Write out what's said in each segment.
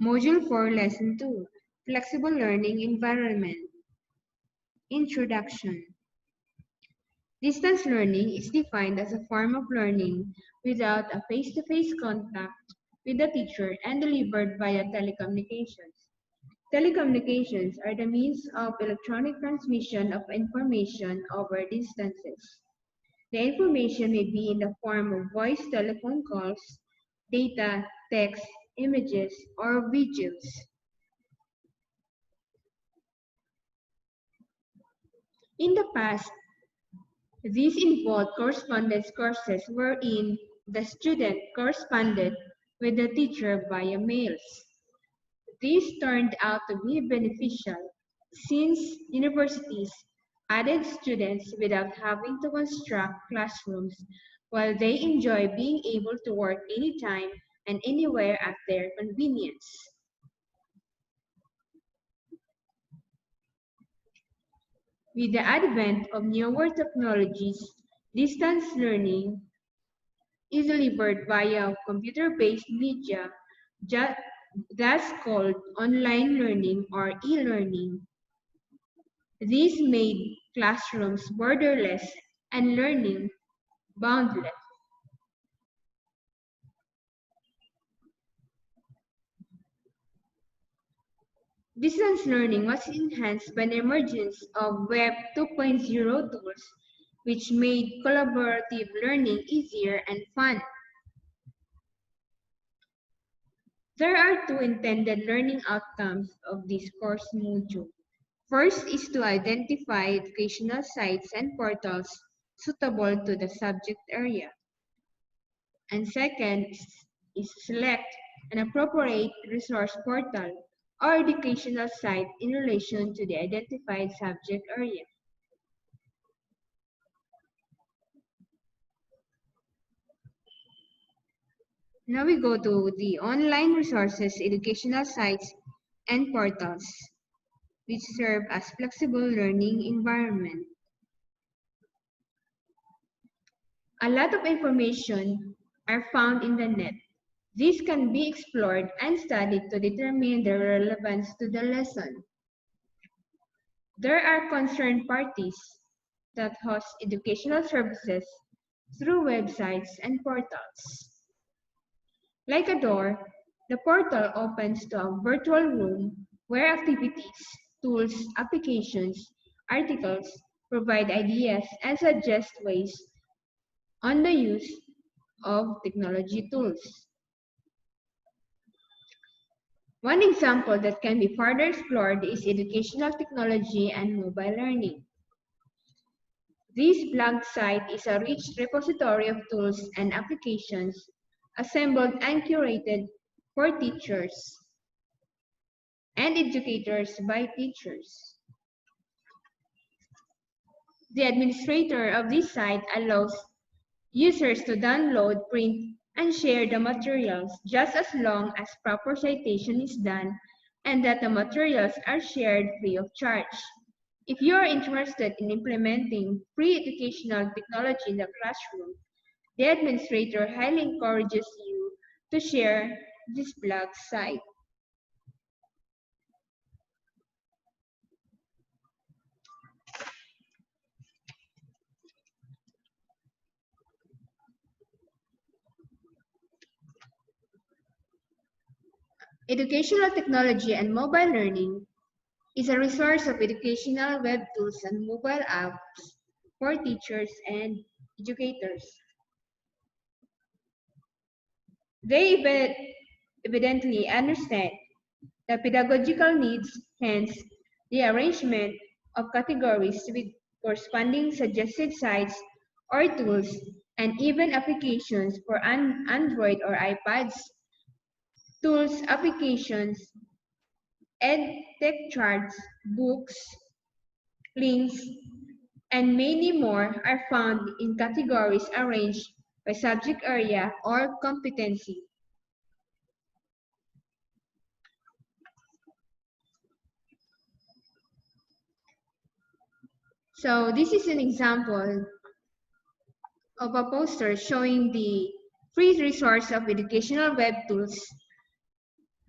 Module 4, Lesson 2, Flexible Learning Environment. Introduction. Distance learning is defined as a form of learning without a face-to-face contact with the teacher and delivered via telecommunications. Telecommunications are the means of electronic transmission of information over distances. The information may be in the form of voice telephone calls, data, text, images, or videos. In the past, these involved correspondence courses wherein the student corresponded with the teacher via mails. This turned out to be beneficial since universities added students without having to construct classrooms, while they enjoy being able to work anytime and anywhere at their convenience. With the advent of newer technologies, distance learning is delivered via computer-based media, that's called online learning or e-learning. This made classrooms borderless and learning boundless. Distance learning was enhanced by the emergence of Web 2.0 tools, which made collaborative learning easier and fun. There are two intended learning outcomes of this course module. First is to identify educational sites and portals suitable to the subject area. And second is to select an appropriate resource portal or educational site in relation to the identified subject area. Now we go to the online resources, educational sites, and portals, which serve as flexible learning environment. A lot of information are found in the net. This can be explored and studied to determine their relevance to the lesson. There are concerned parties that host educational services through websites and portals. Like a door, the portal opens to a virtual room where activities, tools, applications, articles provide ideas and suggest ways on the use of technology tools. One example that can be further explored is educational technology and mobile learning. This blog site is a rich repository of tools and applications assembled and curated for teachers and educators by teachers. The administrator of this site allows users to download, print, and share the materials just as long as proper citation is done and that the materials are shared free of charge. If you are interested in implementing free educational technology in the classroom, the administrator highly encourages you to share this blog site. Educational technology and mobile learning is a resource of educational web tools and mobile apps for teachers and educators. They evidently understand the pedagogical needs, hence the arrangement of categories with corresponding suggested sites or tools and even applications for Android or iPads. Tools, applications, EdTech charts, books, links, and many more are found in categories arranged by subject area or competency. So this is an example of a poster showing the free resource of educational web tools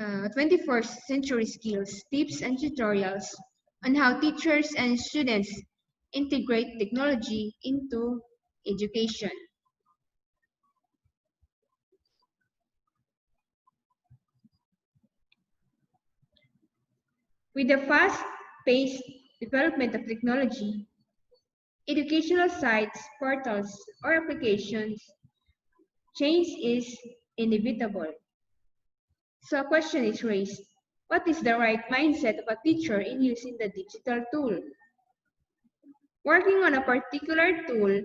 21st century skills, tips, and tutorials on how teachers and students integrate technology into education. With the fast-paced development of technology, educational sites, portals, or applications, change is inevitable. So a question is raised. What is the right mindset of a teacher in using the digital tool? Working on a particular tool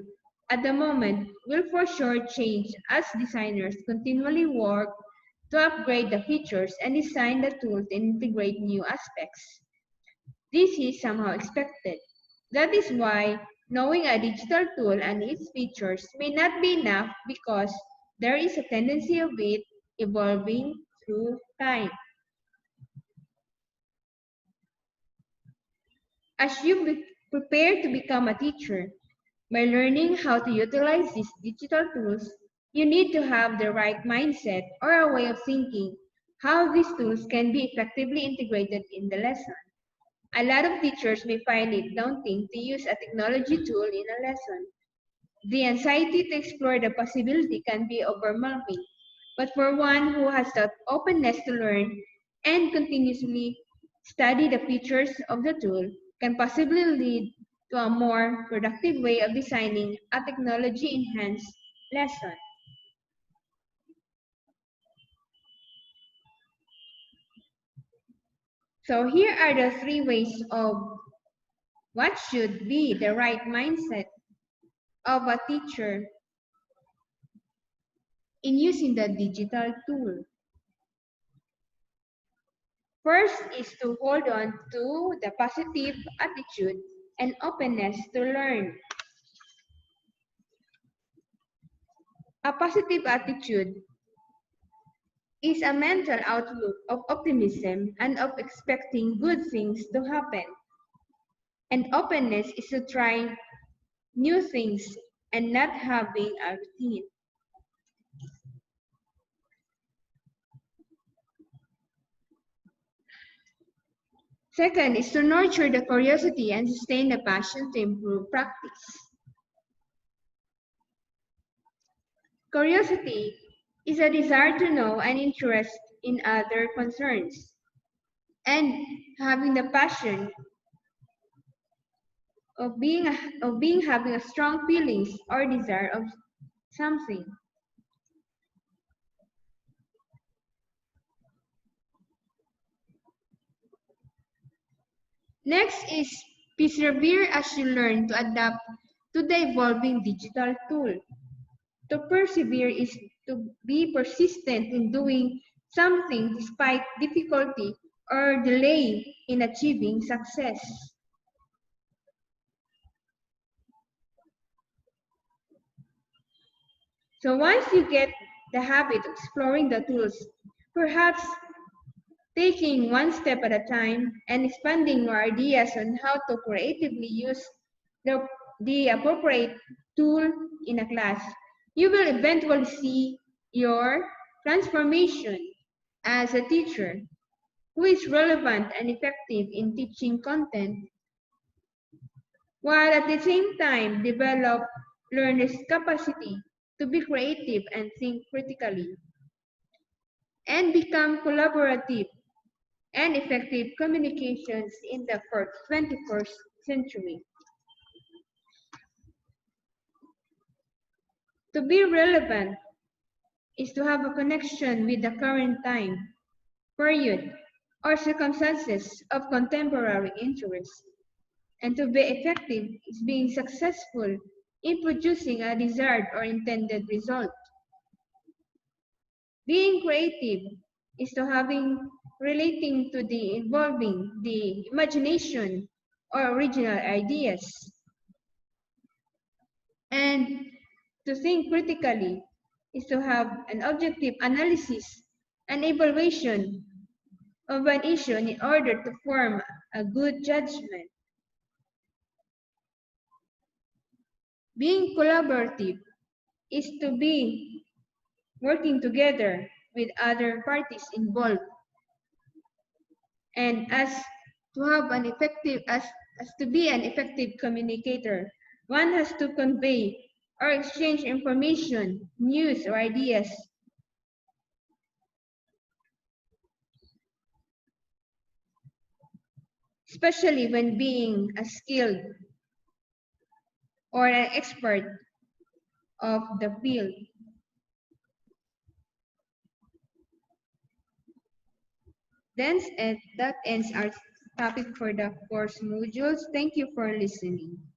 at the moment will for sure change as designers continually work to upgrade the features and design the tool to integrate new aspects. This is somehow expected. That is why knowing a digital tool and its features may not be enough because there is a tendency of it evolving through time. As you prepare to become a teacher, by learning how to utilize these digital tools, you need to have the right mindset or a way of thinking how these tools can be effectively integrated in the lesson. A lot of teachers may find it daunting to use a technology tool in a lesson. The anxiety to explore the possibility can be overwhelming, but for one who has the openness to learn and continuously study the features of the tool, can possibly lead to a more productive way of designing a technology-enhanced lesson. So here are the three ways of what should be the right mindset of a teacher in using the digital tool. First is to hold on to the positive attitude and openness to learn. A positive attitude is a mental outlook of optimism and of expecting good things to happen. And openness is to try new things and not having a routine. Second is to nurture the curiosity and sustain the passion to improve practice. Curiosity is a desire to know and interest in other concerns. And having the passion of being having a strong feelings or desire of something. Next is persevere as you learn to adapt to the evolving digital tool. To persevere is to be persistent in doing something despite difficulty or delay in achieving success. So once you get the habit of exploring the tools, perhaps taking one step at a time and expanding your ideas on how to creatively use the appropriate tool in a class, you will eventually see your transformation as a teacher who is relevant and effective in teaching content, while at the same time develop learners' capacity to be creative and think critically, and become collaborative and effective communications in the 21st century. To be relevant is to have a connection with the current time, period, or circumstances of contemporary interest. And to be effective is being successful in producing a desired or intended result. Being creative is to having relating to the involving the imagination or original ideas. And to think critically is to have an objective analysis and evaluation of an issue in order to form a good judgment. Being collaborative is to be working together with other parties involved And as to be an effective communicator, one has to convey or exchange information, news, or ideas, especially when being a skilled or an expert of the field. That ends our topic for the course modules. Thank you for listening.